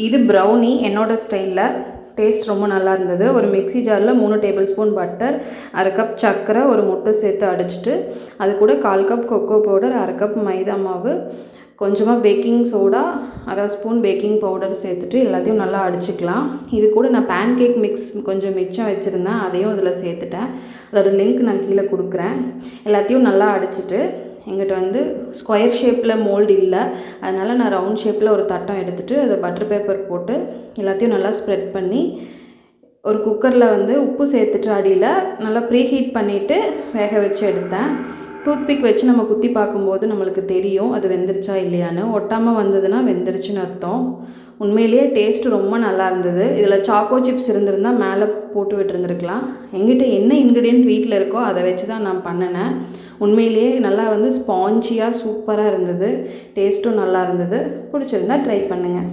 இது ப்ரௌனி என்னோடய ஸ்டைலில். டேஸ்ட் ரொம்ப நல்லா இருந்தது. ஒரு மிக்ஸி ஜாரில் 3 டேபிள் ஸ்பூன் பட்டர், 1/2 கப் சர்க்கரை, ஒரு முட்டை சேர்த்து அடிச்சிட்டு அது கூட 1/4 கப் கொக்கோ பவுடர், 1/2 கப் மைதா மாவு, கொஞ்சமாக baking soda, 1/2 spoon baking powder சேர்த்துட்டு எல்லாத்தையும் நல்லா அடிச்சுக்கலாம். இது கூட நான் பேன் கேக் மிக்ஸ் கொஞ்சம் மிச்சம் வச்சுருந்தேன், அதையும் இதில் சேர்த்துட்டேன். அதோட லிங்க் நான் கீழே கொடுக்குறேன். எல்லாத்தையும் நல்லா அடிச்சுட்டு எங்கிட்ட வந்து ஸ்கொயர் ஷேப்பில் மோல்டு இல்லை, அதனால் நான் ரவுண்ட் ஷேப்பில் ஒரு தட்டம் எடுத்துகிட்டு அதை பட்டர் பேப்பர் போட்டு எல்லாத்தையும் நல்லா ஸ்ப்ரெட் பண்ணி ஒரு குக்கரில் வந்து உப்பு சேர்த்துட்டு அடியில் நல்லா ப்ரீ ஹீட் பண்ணிவிட்டு வேக வச்சு எடுத்தேன். டூத்பிக் வச்சு நம்ம குத்தி பார்க்கும்போது நம்மளுக்கு தெரியும் அது வெந்துருச்சா இல்லையான்னு. ஒட்டாமல் வந்ததுன்னா வெந்துருச்சுன்னு அர்த்தம். உண்மையிலேயே டேஸ்ட்டு ரொம்ப நல்லா இருந்தது. இதில் சாக்கோ சிப்ஸ் இருந்திருந்தால் மேலே போட்டு விட்டுருந்துருக்கலாம். எங்கிட்ட என்ன இன்க்ரீடியன்ட் வீட்டில் இருக்கோ அதை வச்சு தான் நான் பண்ணினேன். உண்மையிலேயே நல்லா வந்து ஸ்பாஞ்சியாக சூப்பராக இருந்தது. டேஸ்ட்டும் நல்லா இருந்தது. பிடிச்சிருந்தா ட்ரை பண்ணுங்கள்.